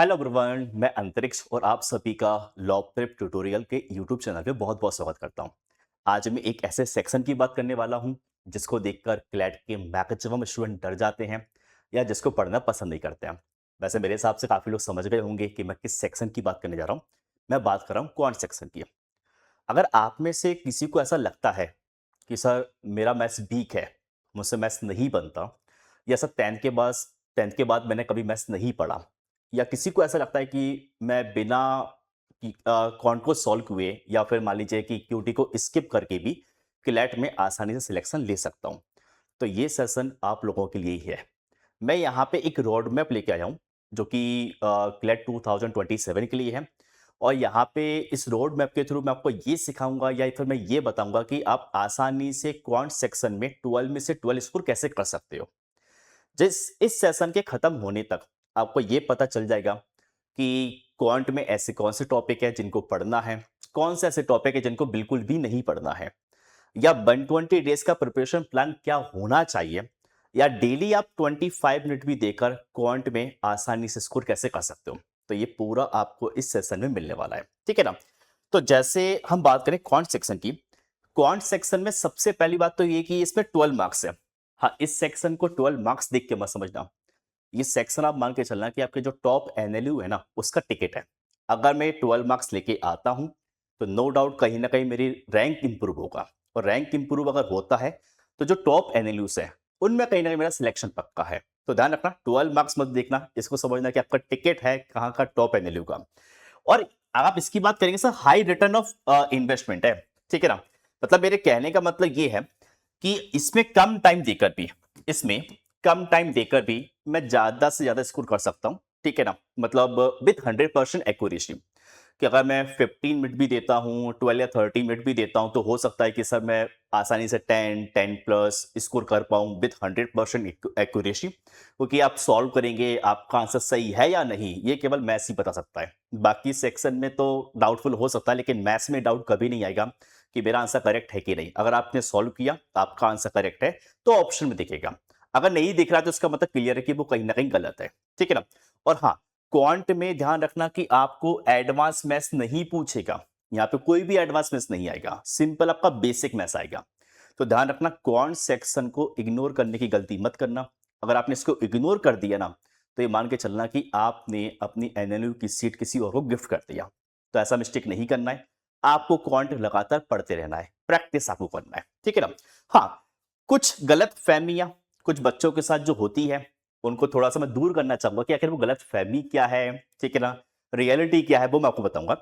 Hello everyone, मैं अंतरिक्ष और आप सभी का लॉ प्रेप ट्यूटोरियल के यूट्यूब चैनल पे बहुत बहुत स्वागत करता हूं। आज मैं एक ऐसे सेक्शन की बात करने वाला हूं जिसको देखकर क्लैट के मैक्सिमम स्टूडेंट डर जाते हैं या जिसको पढ़ना पसंद नहीं करते हैं। वैसे मेरे हिसाब से काफ़ी लोग समझ गए होंगे कि मैं किस सेक्शन की बात करने जा रहा हूँ। मैं बात कर रहा हूँ क्वांट सेक्शन की। अगर आप में से किसी को ऐसा लगता है कि सर मेरा मैथ्स वीक है, मुझसे मैथ्स नहीं बनता, या सर 10th के बाद मैंने कभी मैथ्स नहीं पढ़ा, या किसी को ऐसा लगता है कि मैं बिना क्वांट को सॉल्व किए या फिर मान लीजिए कि क्यूटी को स्किप करके भी क्लैट में आसानी से सिलेक्शन ले सकता हूँ, तो ये सेशन आप लोगों के लिए ही है। मैं यहाँ पे एक रोड मैप लेके आया हूँ जो कि क्लैट 2027 के लिए है। और यहाँ पे इस रोड मैप के थ्रू मैं आपको ये सिखाऊंगा या फिर मैं ये बताऊंगा कि आप आसानी से क्वांट सेक्शन में 12 में से 12 स्कोर कैसे कर सकते हो। जिस इस सेशन के खत्म होने तक आपको ये पता चल जाएगा कि क्वांट में ऐसे कौन से टॉपिक है जिनको पढ़ना है, कौन से ऐसे टॉपिक है जिनको बिल्कुल भी नहीं पढ़ना है, या 120 डेज का प्रिपरेशन प्लान क्या होना चाहिए, या डेली आप 25 मिनट भी देकर क्वांट में आसानी से स्कोर कैसे कर सकते हो। तो ये पूरा आपको इस सेशन में मिलने वाला है, ठीक है ना। तो जैसे हम बात करें क्वांट सेक्शन की, क्वांट सेक्शन में सबसे पहली बात तो ये कि इसमें 12 मार्क्स है। हाँ, इस सेक्शन को 12 मार्क्स देख के मत समझना। ये सेक्शन आप मान के चलना कि आपके जो टॉप एनएलयू है ना, उसका टिकट है। अगर मैं 12 मार्क्स लेके आता हूं तो नो डाउट कहीं ना कहीं मेरी रैंक इंप्रूव होगा। और रैंक इंप्रूव अगर होता है तो जो टॉप एनएलयूज है उनमें कहीं ना कहीं मेरा सिलेक्शन पक्का है। तो ध्यान रखना, 12 मार्क्स मत देखना, इसको समझना कि आपका टिकट है कहाँ का, टॉप एनएलयू का। और आप इसकी बात करेंगे sir, high return of investment है, ठीक है ना। मतलब मेरे कहने का मतलब ये है कि इसमें कम टाइम देकर भी इसमें कम टाइम देकर भी मैं ज्यादा से ज्यादा स्कोर कर सकता हूं, ठीक है ना। मतलब विथ 100% एक्यूरेसी कि अगर मैं 15 मिनट भी देता हूं, 12 या 30 मिनट भी देता हूं, तो हो सकता है कि सर मैं आसानी से 10 प्लस स्कोर कर पाऊं विथ 100% एक्यूरेसी। क्योंकि आप सॉल्व करेंगे, आपका आंसर सही है या नहीं ये केवल मैथ्स ही बता सकता है। बाकी सेक्शन में तो डाउटफुल हो सकता है, लेकिन मैथ्स में डाउट कभी नहीं आएगा कि मेरा आंसर करेक्ट है कि नहीं। अगर आपने सॉल्व किया, आपका आंसर करेक्ट है, तो ऑप्शन में दिखेगा। अगर नहीं दिख रहा तो इसका मतलब क्लियर है कि वो कहीं ना कहीं गलत है, ठीक है ना। और हाँ, क्वांट में ध्यान रखना कि आपको एडवांस मैथ्स नहीं पूछेगा। यहाँ पे कोई भी एडवांस मैथ्स नहीं आएगा, सिंपल आपका बेसिक मैथ्स आएगा। तो ध्यान रखना, क्वांट सेक्शन को इग्नोर करने की गलती मत करना। अगर आपने इसको इग्नोर कर दिया ना, तो ये मान के चलना कि आपने अपनी एनएलयू की सीट किसी और को गिफ्ट कर दिया। तो ऐसा मिस्टेक नहीं करना है। आपको क्वांट लगातार पढ़ते रहना है, प्रैक्टिस आपको करना है, ठीक है ना। हाँ, कुछ गलत फहमियां कुछ बच्चों के साथ जो होती है, उनको थोड़ा सा मैं दूर करना चाहूंगा कि आखिर वो गलत फहमी क्या है, ठीक है ना, रियलिटी क्या है, वो मैं आपको बताऊंगा।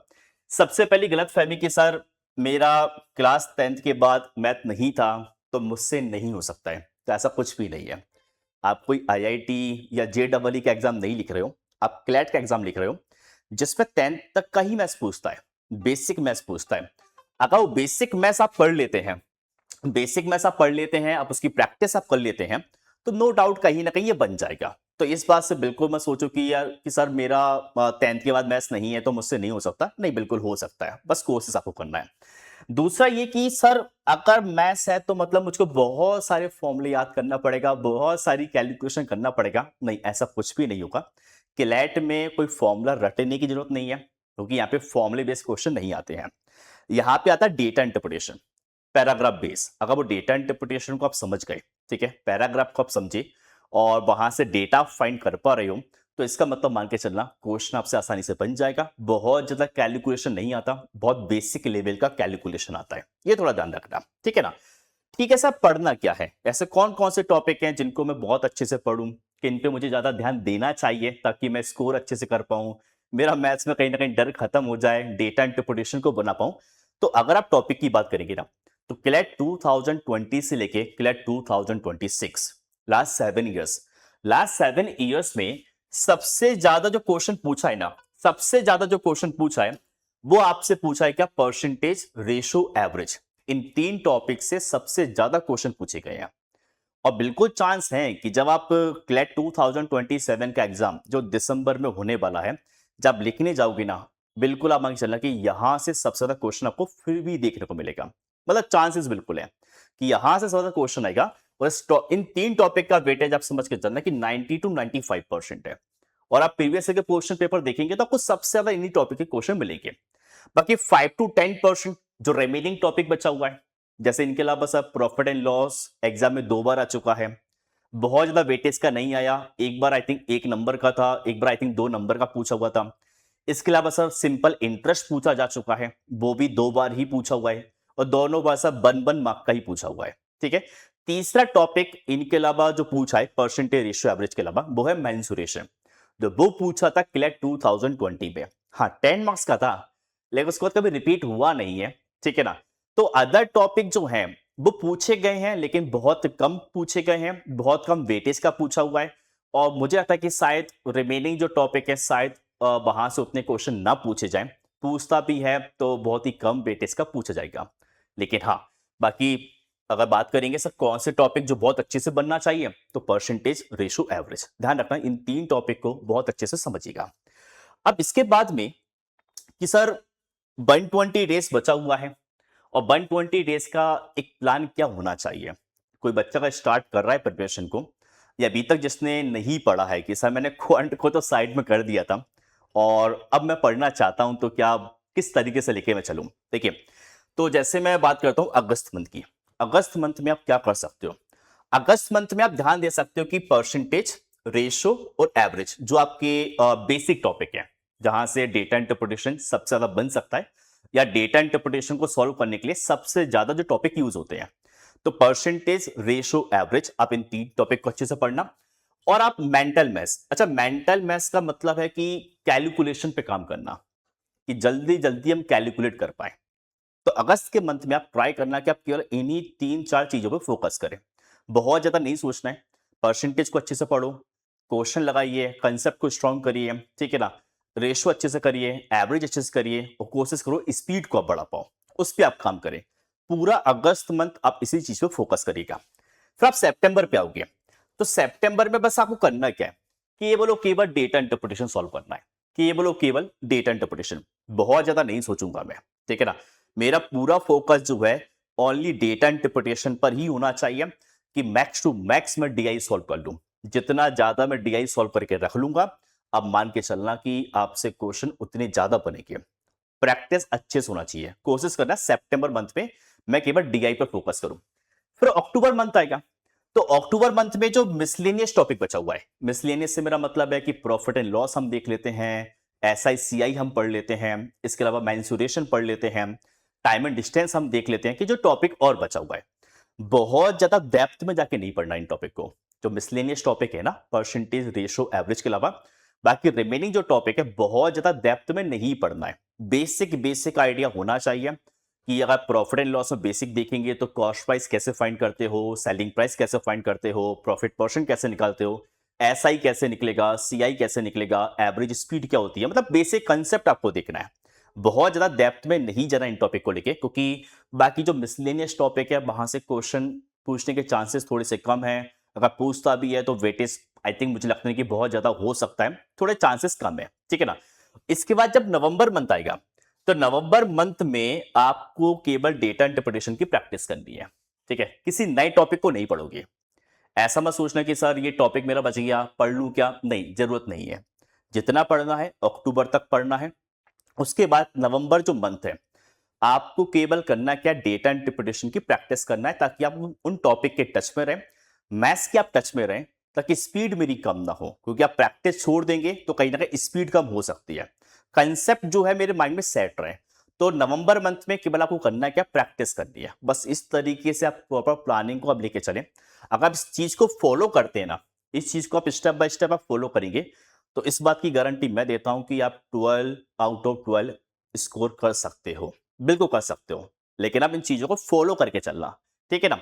सबसे पहली गलत फहमी कि सर मेरा क्लास 10th के बाद मैथ नहीं था तो मुझसे नहीं हो सकता है। तो ऐसा कुछ भी नहीं है। आप कोई आईआईटी या जेईई का एग्जाम नहीं लिख रहे हो, आप क्लैट का एग्जाम लिख रहे हो, जिसमें 10th तक का ही मैथ्स पूछता है, बेसिक मैथ्स पूछता है। अगर वो बेसिक मैथ्स आप पढ़ लेते हैं, आप उसकी प्रैक्टिस आप कर लेते हैं, तो नो डाउट कहीं ना कहीं ये बन जाएगा। तो इस बात से बिल्कुल मत सोचो कि यार कि सर मेरा 10th के बाद मैथ्स नहीं है तो मुझसे नहीं हो सकता। नहीं, बिल्कुल हो सकता है, बस कोशिश आपको करना है। दूसरा ये कि सर अगर मैथ्स है तो मतलब मुझको बहुत सारे फॉर्मूले याद करना पड़ेगा, बहुत सारी कैलकुलेशन करना पड़ेगा। नहीं, ऐसा कुछ भी नहीं होगा। क्लैट में कोई फॉर्मूला रटने की जरूरत नहीं है, क्योंकि यहाँ पे फॉर्मूले बेस्ड क्वेश्चन नहीं आते हैं। यहाँ पे आता है डेटा इंटरप्रिटेशन, पैराग्राफ बेस। अगर वो डेटा इंटरप्रिटेशन को आप समझ गए, ठीक है, पैराग्राफ को आप समझे और वहां से डेटा फाइंड कर पा रहे हो, तो इसका मतलब मान के चलना क्वेश्चन आपसे आसानी से बन जाएगा। बहुत ज्यादा कैलकुलेशन नहीं आता, बहुत बेसिक लेवल का कैलकुलेशन आता है, ये थोड़ा ध्यान रखना, ठीक है ना। ठीक है सर, पढ़ना क्या है, ऐसे कौन कौन से टॉपिक हैं जिनको मैं बहुत अच्छे से पढ़ूं, किन पे मुझे ज्यादा ध्यान देना चाहिए ताकि मैं स्कोर अच्छे से कर पाऊं, मेरा मैथ्स में कहीं ना कहीं डर खत्म हो जाए, डेटा इंटरप्रिटेशन को बना पाऊं। तो अगर आप टॉपिक की बात करेंगे ना, तो क्लैट 2020 से लेके क्लैट 2026, लास्ट 7 ईयर्स में सबसे ज्यादा जो क्वेश्चन पूछा है ना, सबसे ज्यादा जो क्वेश्चन पूछा है वो आपसे पूछा है क्या, परसेंटेज, रेशो, एवरेज। इन 3 टॉपिक से सबसे ज्यादा क्वेश्चन पूछे गए हैं। और बिल्कुल चांस है कि जब आप क्लैट 2027 का एग्जाम जो दिसंबर में होने वाला है, जब लिखने जाओगे ना, बिल्कुल आप मान के चलना कि यहां से सबसे ज्यादा क्वेश्चन आपको फिर भी देखने को मिलेगा। मतलब चांसेस बिल्कुल है कि यहां से ज्यादा क्वेश्चन आएगा। और इन 3 टॉपिक का वेटेज आप समझ के चलना कि 90 to 95% है। और आप प्रीवियस के क्वेश्चन पेपर देखेंगे तो आपको सबसे ज्यादा इन्हीं टॉपिक के क्वेश्चन मिलेंगे। बाकी 5 to 10% जो रिमेनिंग टॉपिक बचा हुआ है, जैसे इनके अलावा सब प्रॉफिट एंड लॉस एग्जाम में 2 बार आ चुका है, बहुत ज्यादा वेटेज का नहीं आया, एक बार आई थिंक 1 नंबर का था, एक बार आई थिंक 2 नंबर का पूछा हुआ था। इसके अलावा सर सिंपल इंटरेस्ट पूछा जा चुका है, वो भी 2 बार ही पूछा हुआ है, और दोनों बार सर 1 1 मार्क का ही पूछा हुआ है। ठीक है, तीसरा टॉपिक इनके अलावा जो पूछा है परसेंटेज रेशियो एवरेज के अलावा, वो है मेंसुरेशन, जो वो पूछा था क्लैट 2020 में। हाँ 10 मार्क्स का था, लेकिन उसके बाद कभी रिपीट हुआ नहीं है। ठीक है ना, तो अदर टॉपिक जो हैं वो पूछे गए हैं, लेकिन बहुत कम पूछे गए हैं, बहुत कम वेटेज का पूछा हुआ है, और मुझे लगता है कि शायद रिमेनिंग जो टॉपिक है शायद वहां से उतने क्वेश्चन ना पूछे जाएं, पूछता भी है तो बहुत ही कम वेटेज का पूछा जाएगा। लेकिन हाँ, बाकी अगर बात करेंगे सर कौन से टॉपिक जो बहुत अच्छे से बनना चाहिए, तो परसेंटेज रेशियो एवरेज, ध्यान रखना इन 3 टॉपिक को बहुत अच्छे से समझिएगा। अब इसके बाद में कि सर 120 डेज बचा हुआ है, और 120 डेज का एक प्लान क्या होना चाहिए। कोई बच्चा का स्टार्ट कर रहा है प्रिपरेशन को, या अभी तक जिसने नहीं पढ़ा है कि सर मैंने क्वांट को तो साइड में कर दिया था और अब मैं पढ़ना चाहता हूं, तो क्या किस तरीके से लेके मैं चलूं। देखिए, तो जैसे मैं बात करता हूं अगस्त मंथ की, अगस्त मंथ में आप क्या कर सकते हो। अगस्त मंथ में आप ध्यान दे सकते हो कि परसेंटेज रेशो और एवरेज जो आपके बेसिक टॉपिक है, जहां से डेटा इंटरप्रिटेशन सबसे ज्यादा बन सकता है, या डेटा इंटरप्रिटेशन को सॉल्व करने के लिए सबसे ज्यादा जो टॉपिक यूज होते हैं, तो परसेंटेज रेशो एवरेज आप इन 3 टॉपिक को अच्छे से पढ़ना। और आप मेंटल मैथ्स, अच्छा मेंटल मैथ्स का मतलब है कि कैलकुलेशन पे काम करना, कि जल्दी जल्दी हम कैलकुलेट कर पाए। तो अगस्त के मंथ में आप ट्राई करना कि आप केवल इन्हीं 3 4 चीजों पे फोकस करें, बहुत ज्यादा नहीं सोचना है। परसेंटेज को अच्छे से पढ़ो, क्वेश्चन लगाइए, कंसेप्ट को स्ट्रॉन्ग करिए, ठीक है ना, रेशो अच्छे से करिए, एवरेज अच्छे से करिए, और कोशिश करो स्पीड को आप बढ़ा पाओ, उस पर आप काम करें। पूरा अगस्त मंथ आप इसी चीज पे फोकस करिएगा। फिर आप सितंबर पे आओगे, तो सितंबर में बस आपको करना क्या है कि ये बोलो केवल डेटा इंटरप्रिटेशन सॉल्व करना है, कि ये बोलो केवल डेटा इंटरप्रिटेशन, बहुत ज्यादा नहीं सोचूंगा मैं। ठीक है ना, मेरा पूरा फोकस जो है ओनली डेटा इंटरप्रिटेशन पर ही होना चाहिए, कि मैक्स टू मैक्स मैं डीआई सॉल्व कर लूं। जितना ज्यादा मैं डीआई सॉल्व करके रख लूंगा, अब मान के चलना कि आपसे क्वेश्चन उतने ज्यादा बनेंगे। प्रैक्टिस अच्छे से होना चाहिए, कोशिश करना सितंबर मंथ में मैं केवल डीआई पर फोकस करूं। फिर अक्टूबर मंथ आएगा, तो अक्टूबर मंथ में जो मिसलेनियस टॉपिक बचा हुआ है, मिसलेनियस से मेरा मतलब है कि प्रॉफिट एंड लॉस हम देख लेते हैं, एसआईसीआई हम पढ़ लेते हैं, इसके अलावा मेंसुरेशन पढ़ लेते हैं, टाइम एंड डिस्टेंस हम देख लेते हैं, कि जो टॉपिक और बचा हुआ है। बहुत ज्यादा डेप्थ में जाके नहीं पढ़ना इन टॉपिक को, जो मिसलेनियस टॉपिक है ना परसेंटेज रेशो एवरेज के अलावा, बाकी रिमेनिंग जो टॉपिक है बहुत ज्यादा डेप्थ में नहीं पढ़ना है। बेसिक बेसिक आइडिया होना चाहिए, कि अगर प्रॉफिट एंड लॉस में बेसिक देखेंगे तो कॉस्ट प्राइस कैसे फाइंड करते हो, सेलिंग प्राइस कैसे फाइंड करते हो, प्रॉफिट परसेंट कैसे निकालते हो, एसआई कैसे निकलेगा, सीआई कैसे निकलेगा, एवरेज स्पीड क्या होती है, मतलब बेसिक कंसेप्ट आपको देखना है। बहुत ज्यादा डेप्थ में नहीं जाना इन टॉपिक को लेके, क्योंकि बाकी जो मिसलेनियस टॉपिक है वहां से क्वेश्चन पूछने के चांसेस थोड़े से कम है। अगर पूछता भी है तो वेटेज आई थिंक मुझे लगता है कि बहुत ज्यादा हो सकता है, थोड़े चांसेस कम है। ठीक है ना, इसके बाद जब नवंबर मंथ आएगा, तो नवंबर मंथ में आपको केवल डेटा इंटरप्रिटेशन की प्रैक्टिस करनी है। ठीक है, किसी नए टॉपिक को नहीं पढ़ोगे। ऐसा मत सोचना कि सर ये टॉपिक मेरा बच गया, पढ़ लूं क्या, नहीं, जरूरत नहीं है। जितना पढ़ना है अक्टूबर तक पढ़ना है, उसके बाद नवंबर जो मंथ है आपको केवल करना क्या, डेटा इंटरप्रिटेशन की प्रैक्टिस करना है, ताकि आप उन टॉपिक के टच में रहें, मैथ्स के आप टच में रहें, ताकि स्पीड मेरी कम ना हो, क्योंकि आप प्रैक्टिस छोड़ देंगे तो कहीं ना कहीं स्पीड कम हो सकती है। कंसेप्ट जो है मेरे माइंड में सेट रहे। तो नवंबर मंथ में केवल आपको करना है क्या, प्रैक्टिस करनी है, बस इस तरीके से आप प्रॉपर प्लानिंग को आप लेके चलें। अगर आप इस चीज को फॉलो करते हैं ना, इस चीज को आप स्टेप बाय स्टेप आप फॉलो करेंगे, तो इस बात की गारंटी मैं देता हूं कि आप 12 आउट ऑफ 12 स्कोर कर सकते हो, बिल्कुल कर सकते हो। लेकिन आप इन चीजों को फॉलो करके चलना, ठीक है ना।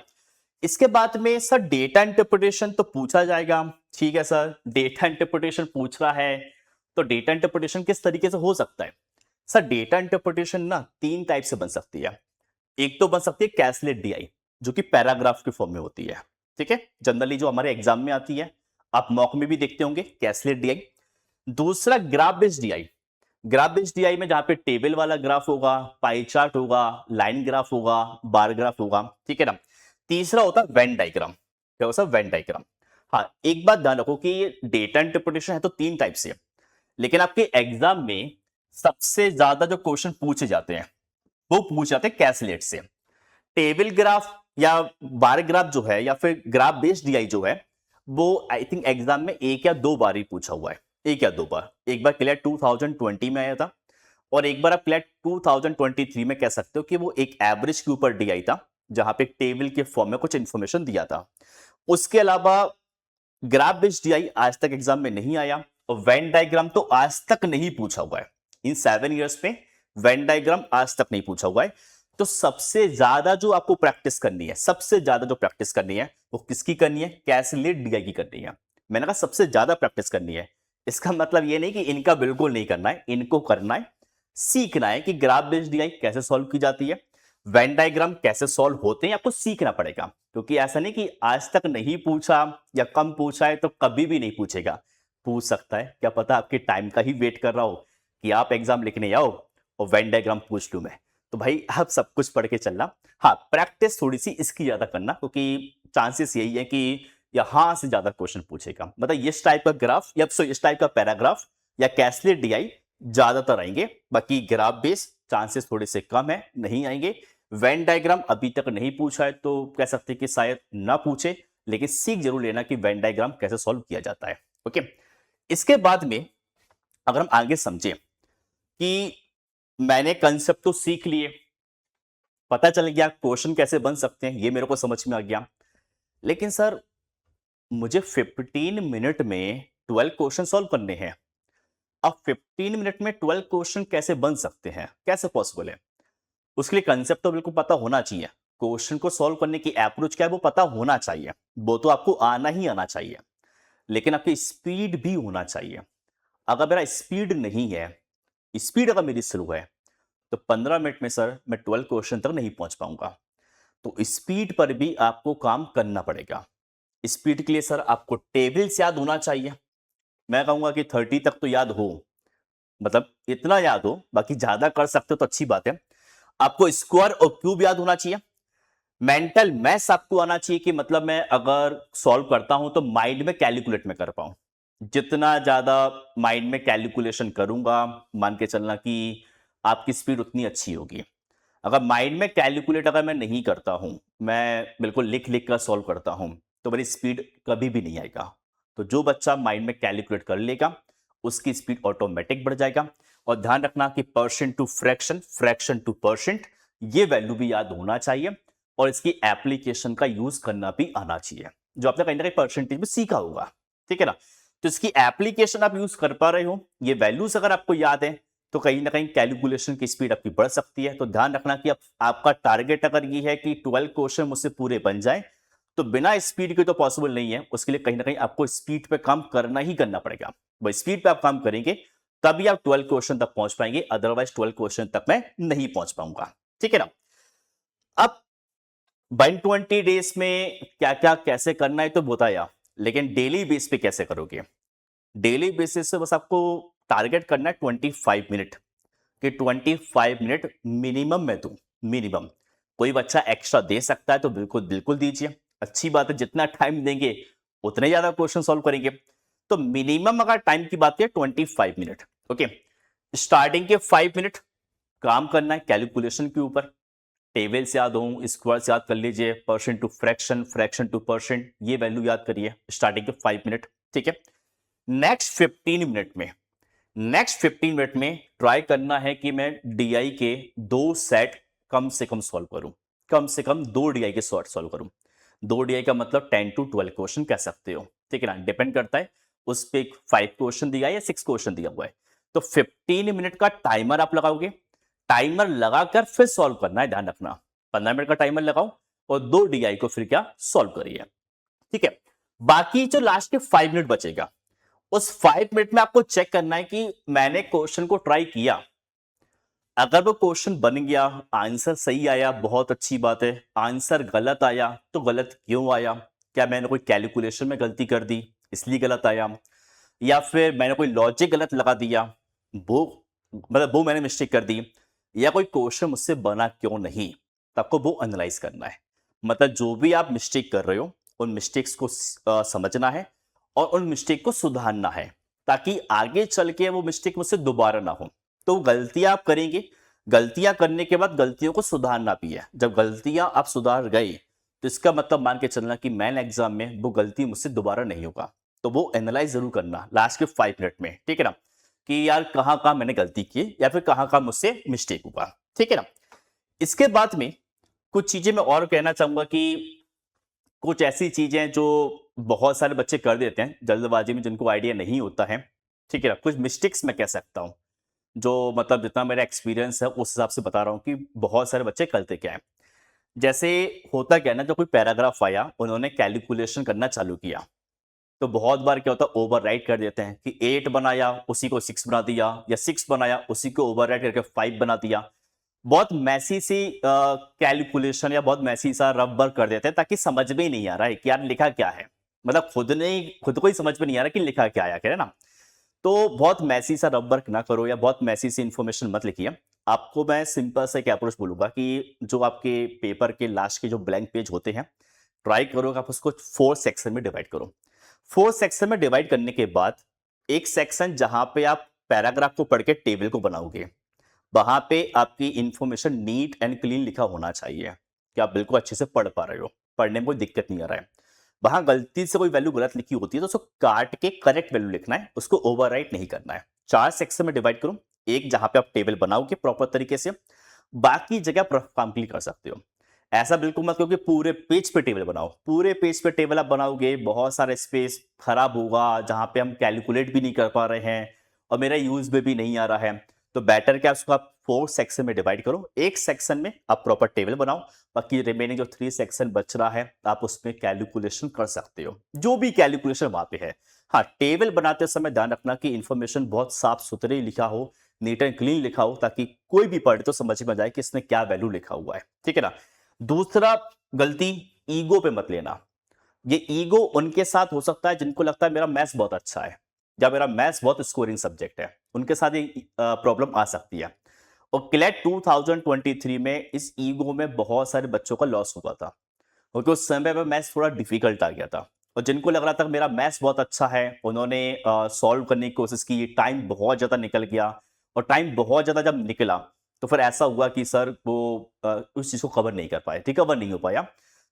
इसके बाद में सर डेटा इंटरप्रिटेशन तो पूछा जाएगा, ठीक है सर, डेटा इंटरप्रिटेशन पूछ रहा है, तो डेटा इंटरप्रिटेशन किस तरीके से हो सकता है। सर डेटा इंटरप्रिटेशन ना 3 टाइप से बन सकती है। एक तो बन सकती है कैसलेट डीआई, जो कि पैराग्राफ के फॉर्म में होती है, ठीक है, जनरली जो हमारे एग्जाम में आती है, आप मॉक में भी देखते होंगे कैसलेट डीआई। दूसरा graph based DI, graph based DI में जहां पे टेबल वाला ग्राफ होगा, पाई चार्ट होगा, लाइन ग्राफ होगा, बार ग्राफ होगा, ठीक है ना। तीसरा होता है वेन डायग्राम, क्या होता है वेन डायग्राम। हाँ, एक बात ध्यान रखो कि ये डेटा इंटरप्रिटेशन है तो 3 टाइप से है, लेकिन आपके एग्जाम में सबसे ज्यादा जो क्वेश्चन पूछे जाते हैं वो पूछे जाते हैं कैसलेट से। टेबल ग्राफ या बार ग्राफ जो है या फिर ग्राफ बेस्ड डीआई जो है वो आई थिंक एग्जाम में एक या दो बार ही पूछा हुआ है, एक या दो बार। एक बार क्लियर 2020 में आया था और एक बार आप क्लियर 2023 में कह सकते हो कि वो एक एवरेज के ऊपर डीआई था जहां पे टेबल के फॉर्म में कुछ इंफॉर्मेशन दिया था। उसके अलावा ग्राफ बेस्ड डीआई आज तक एग्जाम में नहीं आया और वेन डायग्राम तो आज तक नहीं पूछा हुआ है। इन 7 इयर्स में वेन डायग्राम आज तक नहीं पूछा हुआ है। तो सबसे ज्यादा जो आपको प्रैक्टिस करनी है, सबसे ज्यादा जो प्रैक्टिस करनी है वो किसकी करनी है? कैसलेट डीआई की करनी है। मैंने कहा सबसे ज्यादा प्रैक्टिस करनी है, इसका मतलब ये नहीं कि इनका बिल्कुल नहीं करना है, इनको करना है, सीखना है कि ग्राफ बेस्ड डीआई कैसे सॉल्व की जाती है, वेन डायग्राम कैसे सॉल्व होते हैं, आपको सीखना पड़ेगा। क्योंकि ऐसा नहीं कि आज तक नहीं पूछा या कम पूछा है तो कभी भी नहीं पूछेगा, पूछ सकता है। क्या पता आपके टाइम का ही वेट कर रहा हो कि आप एग्जाम लिखने आओ और वेन डायग्राम पूछ लूं मैं। तो भाई आप सब कुछ पढ़ के चलना। हाँ, प्रैक्टिस थोड़ी सी इसकी ज्यादा करना क्योंकि चांसेस यही है कि यहां से ज्यादा क्वेश्चन पूछेगा। मतलब इस टाइप का ग्राफ या इस टाइप का पैराग्राफ या कैसलेट डीआई ज्यादातर आएंगे, बाकी ग्राफ बेस चांसेस थोड़े से कम है, नहीं आएंगे। वेन डायग्राम अभी तक नहीं पूछा है तो कह सकते हैं कि शायद ना पूछे, लेकिन सीख जरूर लेना कि वेन डायग्राम कैसे सॉल्व किया जाता है। ओके, इसके बाद में अगर हम आगे समझे कि मैंने कंसेप्ट तो सीख लिए, पता चल गया क्वेश्चन कैसे बन सकते हैं, ये मेरे को समझ में आ गया, लेकिन सर मुझे 15 मिनट में 12 क्वेश्चन सॉल्व करने हैं। अब 15 मिनट में 12 क्वेश्चन कैसे बन सकते हैं, कैसे पॉसिबल है? उसके लिए कंसेप्ट तो बिल्कुल पता होना चाहिए, क्वेश्चन को सॉल्व करने की अप्रोच क्या है वो पता होना चाहिए, वो तो आपको आना ही आना चाहिए, लेकिन आपकी स्पीड भी होना चाहिए। अगर मेरा स्पीड नहीं है, स्पीड अगर मेरी स्लो है तो 15 मिनट में सर मैं 12 क्वेश्चन तक नहीं पहुंच पाऊंगा। तो स्पीड पर भी आपको काम करना पड़ेगा। स्पीड के लिए सर आपको टेबल्स याद होना चाहिए। मैं कहूंगा कि 30 तक तो याद हो, मतलब इतना याद हो, बाकी ज्यादा कर सकते हो तो अच्छी बात है। आपको स्क्वायर और क्यूब याद होना चाहिए। मेंटल मैथ्स आपको आना चाहिए कि मतलब मैं अगर सॉल्व करता हूं तो माइंड में कैलकुलेट में कर पाऊं। जितना ज्यादा माइंड में कैलकुलेशन करूंगा, मान के चलना कि आपकी स्पीड उतनी अच्छी होगी। अगर माइंड में कैलकुलेट अगर मैं नहीं करता हूं, मैं बिल्कुल लिख लिख कर सॉल्व करता हूं, तो मेरी स्पीड कभी भी नहीं आएगा। तो जो बच्चा माइंड में कैलकुलेट कर लेगा उसकी स्पीड ऑटोमेटिक बढ़ जाएगा। और ध्यान रखना कि percent to fraction, fraction to percent, ये वैल्यू भी याद होना चाहिए और इसकी एप्लीकेशन का यूज करना भी आना चाहिए, जो आपने कहीं ना कहीं परसेंटेज में सीखा होगा। ठीक है ना? तो इसकी एप्लीकेशन आप यूज कर पा रहे हो, ये वैल्यूज अगर आपको याद है तो कहीं ना कहीं कैलकुलेशन की स्पीड आपकी बढ़ सकती है। तो ध्यान रखना कि आपका टारगेट अगर ये है कि 12 क्वेश्चन मुझसे पूरे बन जाए, तो बिना स्पीड के तो पॉसिबल नहीं है। उसके लिए कहीं ना कहीं आपको स्पीड पे काम करना ही करना पड़ेगा। भाई स्पीड पे आप काम करेंगे तभी आप 12 क्वेश्चन तक पहुंच पाएंगे, अदरवाइज 12 क्वेश्चन तक मैं नहीं पहुंच पाऊंगा। ठीक है ना? अब 120 डेज में क्या क्या कैसे करना है तो बताया, लेकिन डेली बेस पे कैसे करोगे? डेली बेसिस से बस आपको टारगेट करना है 25 मिनट, कि 25 मिनट मिनिमम मैं दूं, मिनिमम। कोई बच्चा एक्स्ट्रा दे सकता है तो बिल्कुल बिल्कुल दीजिए, अच्छी बात है। जितना टाइम देंगे उतने ज्यादा क्वेश्चन सॉल्व करेंगे। तो मिनिमम अगर टाइम की बात करें 25 मिनट। ओके, स्टार्टिंग के 5 मिनट काम करना है कैलकुलेशन के ऊपर। टेबल्स याद हो, स्क्वायर्स याद कर लीजिए, percent to fraction, fraction to percent, ये वैल्यू याद करिए स्टार्टिंग के 5 मिनट। ठीक है, नेक्स्ट 15 मिनट में ट्राई करना है कि मैं डीआई के 2 सेट कम से कम सॉल्व करूं, कम से कम 2 डीआई के सॉर्ट सॉल्व करूं। 2 डीआई का मतलब 10 to 12 क्वेश्चन कह सकते हो। ठीक है ना? डिपेंड करता है उस पे 5 क्वेश्चन दिया है या 6 क्वेश्चन दिया हुआ है। तो 15 मिनट का टाइमर आप लगाओगे, टाइमर लगाकर फिर सॉल्व करना है। ध्यान रखना 15 मिनट का टाइमर लगाओ और 2 डीआई को फिर क्या सॉल्व करिए। ठीक है, बाकी जो लास्ट के 5 मिनट बचेगा, उस 5 मिनट में आपको चेक करना है कि मैंने क्वेश्चन को ट्राई किया, अगर वो क्वेश्चन बन गया, आंसर सही आया, बहुत अच्छी बात है। आंसर गलत आया तो गलत क्यों आया? क्या मैंने कोई कैलकुलेशन में गलती कर दी इसलिए गलत आया, या फिर मैंने कोई लॉजिक गलत लगा दिया, वो मतलब वो मैंने मिस्टेक कर दी, या कोई क्वेश्चन मुझसे बना क्यों नहीं? तो आपको वो एनालाइज करना है। मतलब जो भी आप मिस्टेक कर रहे हो उन मिस्टेक्स को समझना है और उन मिस्टेक को सुधारना है, ताकि आगे चल के वो मिस्टेक मुझसे दोबारा ना हो। तो गलतियां आप करेंगे, गलतियां करने के बाद गलतियों को सुधारना भी है। जब गलतियां आप सुधार गए तो इसका मतलब मान के चलना कि मेन एग्जाम में वो गलती मुझसे दोबारा नहीं होगा। तो वो एनालाइज जरूर करना लास्ट के 5 मिनट में, ठीक है ना, कि यार कहाँ कहाँ मैंने गलती की या फिर कहाँ कहाँ मुझसे मिस्टेक हुआ, ठीक है ना। इसके बाद में कुछ चीजें मैं और कहना चाहूंगा कि कुछ ऐसी चीजें जो बहुत सारे बच्चे कर देते हैं जल्दबाजी में, जिनको आइडिया नहीं होता है, ठीक है ना। कुछ मिस्टेक्स मैं कह सकता हूं, जो मतलब जितना मेरा एक्सपीरियंस है उस हिसाब से बता रहा हूं कि बहुत सारे बच्चे करते क्या है। जैसे होता क्या है ना, जो कोई पैराग्राफ आया उन्होंने कैलकुलेशन करना चालू किया, तो बहुत बार क्या होता है ओवरराइट कर देते हैं कि 8 बनाया उसी को 6 बना दिया, या 6 बनाया उसी को ओवरराइट करके 5 बना दिया। बहुत मैसी सी कैलकुलेशन या बहुत मैसी सा रफ वर्क कर देते हैं, ताकि समझ में ही नहीं आ रहा है कि यार लिखा क्या है। मतलब खुद को ही समझ में नहीं आ रहा कि लिखा क्या है ना। तो बहुत मैसी सा रफ वर्क ना करो या बहुत मैसी सी इंफॉर्मेशन मत लिखिए। आपको मैं सिंपल सा एक अप्रोच बोलूंगा कि जो आपके पेपर के लास्ट के जो ब्लैंक पेज होते हैं, ट्राई करो कि आप उसको 4 सेक्शन में डिवाइड करो। 4 सेक्शन में डिवाइड करने के बाद एक सेक्शन जहां पे आप पैराग्राफ को पढ़ के टेबल को बनाओगे, वहां पे आपकी इंफॉर्मेशन नीट एंड क्लीन लिखा होना चाहिए कि आप बिल्कुल अच्छे से पढ़ पा रहे हो, पढ़ने में कोई दिक्कत नहीं आ रहा है। वहां गलती से कोई वैल्यू गलत लिखी होती है तो उसको काट के करेक्ट वैल्यू लिखना है, उसको ओवरराइट नहीं करना है। 4 सेक्शन में डिवाइड करो, एक जहां पे आप टेबल बनाओगे प्रॉपर तरीके से, बाकी जगह आप रफ काम के लिए कर सकते हो। ऐसा बिल्कुल मत करो कि पूरे पेज पे टेबल बनाओ। पूरे पेज पे टेबल आप बनाओगे, बहुत सारे स्पेस खराब होगा, जहां पे हम कैलकुलेट भी नहीं कर पा रहे हैं और मेरा यूज में भी नहीं आ रहा है। तो बेटर क्या, उसको आप 4 सेक्शन में डिवाइड करो। एक सेक्शन में आप प्रॉपर टेबल बनाओ, बाकी रिमेनिंग जो 3 सेक्शन बच रहा है आप उसमें कैलकुलेशन कर सकते हो, जो भी कैलकुलेशन वहां पे है। हाँ, टेबल बनाते समय ध्यान रखना कि इंफॉर्मेशन बहुत साफ सुथरे लिखा हो, नीट एंड क्लीन लिखा हो, ताकि कोई भी पढ़े तो समझ में आ जाए कि इसने क्या वैल्यू लिखा हुआ है, ठीक है ना। दूसरा गलती, ईगो पे मत लेना। ये ईगो उनके साथ हो सकता है जिनको लगता है मेरा मैथ्स बहुत अच्छा है या मेरा मैथ्स बहुत स्कोरिंग सब्जेक्ट है, उनके साथ ये प्रॉब्लम आ सकती है। और क्लैट 2023 में इस ईगो में बहुत सारे बच्चों का लॉस हुआ था, क्योंकि उस समय पे मैथ्स थोड़ा डिफिकल्ट आ गया था। और जिनको लग रहा था मेरा मैथ्स बहुत अच्छा है, उन्होंने सॉल्व करने की कोशिश की, टाइम बहुत ज़्यादा निकल गया। और टाइम बहुत ज़्यादा जब निकला तो फिर ऐसा हुआ कि सर वो उस चीज़ को कवर नहीं कर पाए, ठीक, कवर नहीं हो पाया।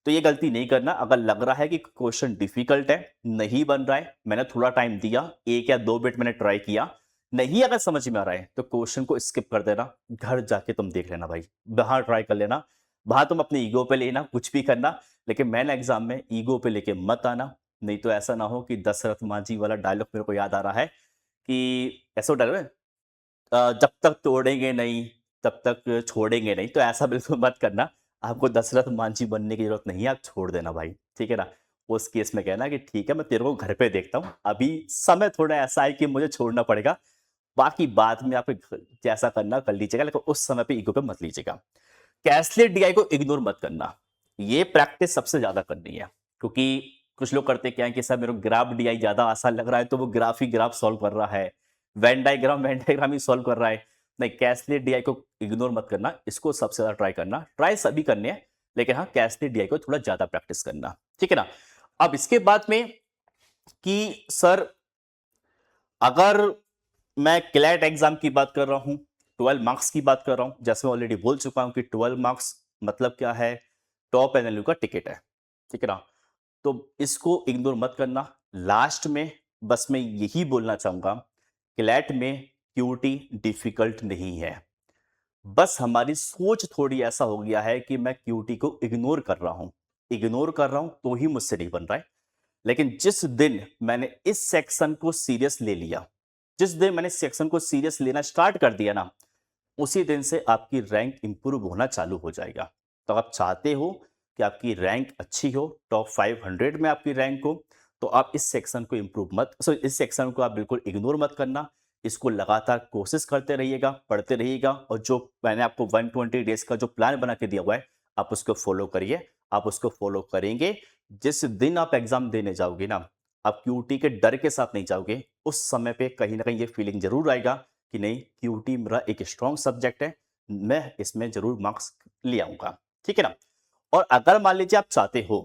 तो ये गलती नहीं करना। अगर लग रहा है कि क्वेश्चन डिफिकल्ट है, नहीं बन रहा है, मैंने थोड़ा टाइम दिया, 1 या 2 मिनट मैंने ट्राई किया, नहीं अगर समझ में आ रहा है तो क्वेश्चन को स्किप कर देना, घर जाके तुम देख लेना भाई, बाहर ट्राई कर लेना। वहां तुम अपने ईगो पे लेना, कुछ भी करना, लेकिन मेन एग्जाम में ईगो पे लेके मत आना। नहीं तो ऐसा ना हो कि दशरथ मांझी वाला डायलॉग मेरे को याद आ रहा है कि ऐसा डायलॉग है, जब तक तोड़ेंगे नहीं तब तक छोड़ेंगे नहीं। तो ऐसा बिल्कुल मत करना। आपको दशरथ मांझी बनने की जरूरत नहीं है, आप छोड़ देना भाई, ठीक है ना। उस केस में कहना कि ठीक है मैं तेरे को घर पे देखता हूँ, अभी समय थोड़ा ऐसा है कि मुझे छोड़ना पड़ेगा, बाकी बाद में आप जैसा करना कर लीजिएगा, लेकिन उस समय पे ईगो पे मत लीजिएगा। कैसलेट डीआई को इग्नोर मत करना, ये प्रैक्टिस सबसे ज्यादा करनी है। क्योंकि कुछ लोग करते क्या है कि सर मेरे को ग्राफ डीआई ज्यादा आसान लग रहा है तो वो ग्राफ ही ग्राफ सॉल्व कर रहा है, वेन डायग्राम ही सॉल्व कर रहा है। नहीं, कैसलेट डीआई को इग्नोर मत करना, इसको सबसे ज्यादा ट्राई करना। ट्राई सभी करने हैं, लेकिन हाँ कैसलेट डीआई को थोड़ा ज्यादा प्रैक्टिस करना, ठीक है ना। अब इसके बाद में कि सर अगर मैं क्लैट एग्जाम की बात कर रहा हूं, 12 मार्क्स की बात कर रहा हूं, जैसे मैं ऑलरेडी बोल चुका हूं कि 12 मार्क्स मतलब क्या है, टॉप एनएलयू का टिकट है, ठीक है ना। तो इसको इग्नोर मत करना। लास्ट में बस मैं यही बोलना चाहूंगा, क्लैट में क्यूटी डिफिकल्ट नहीं है, बस हमारी सोच थोड़ी ऐसा हो गया है कि मैं क्यूटी को इग्नोर कर रहा हूं, इग्नोर कर रहा हूं तो ही मुझसे नहीं बन रहा है। लेकिन जिस दिन मैंने इस सेक्शन को सीरियस ले लिया, जिस दिन मैंने सेक्शन को सीरियस लेना स्टार्ट कर दिया ना, उसी दिन से आपकी रैंक इंप्रूव होना चालू हो जाएगा। तो आप चाहते हो कि आपकी रैंक अच्छी हो, टॉप 500 में आपकी रैंक हो, तो आप इस सेक्शन को इंप्रूव मत सॉरी इस सेक्शन को आप बिल्कुल इग्नोर मत करना। इसको लगातार कोशिश करते रहिएगा, पढ़ते रहिएगा, और जो मैंने आपको 120 डेज का जो प्लान बना के दिया हुआ है आप उसको फॉलो करिए। आप उसको फॉलो करेंगे, जिस दिन आप एग्जाम देने जाओगे ना, आप क्यूटी के डर के साथ नहीं जाओगे, उस समय पे कहीं ना कहीं ये फीलिंग जरूर आएगा कि नहीं, क्यूटी मेरा एक स्ट्रॉन्ग सब्जेक्ट है, मैं इसमें जरूर मार्क्स ले आऊंगा, ठीक है ना। और अगर मान लीजिए आप चाहते हो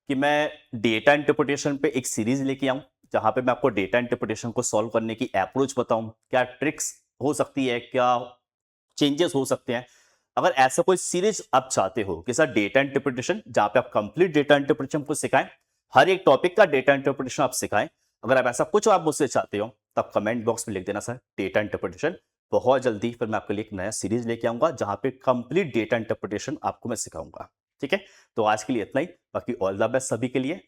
कि मैं डेटा इंटरप्रिटेशन पे एक सीरीज लेके आऊं, जहां पे मैं आपको डेटा इंटरप्रिटेशन को सॉल्व करने की अप्रोच बताऊं, क्या ट्रिक्स हो सकती है, क्या चेंजेस हो सकते हैं। अगर ऐसा कोई सीरीज आप चाहते हो कि सर डेटा इंटरप्रिटेशन, जहां पे आप कंप्लीट डेटा इंटरप्रिटेशन को सिखाएं, हर एक टॉपिक का डेटा इंटरप्रिटेशन आप सिखाएं, अगर आप ऐसा कुछ आप मुझसे चाहते हो तब कमेंट बॉक्स में लिख देना सर डेटा इंटरप्रिटेशन। बहुत जल्दी फिर मैं आपके लिए एक नया सीरीज लेके आऊंगा जहां पे कंप्लीट डेटा इंटरप्रिटेशन आपको मैं सिखाऊंगा। ठीक है, तो आज के लिए इतना ही। बाकी ऑल द बेस्ट सभी के लिए।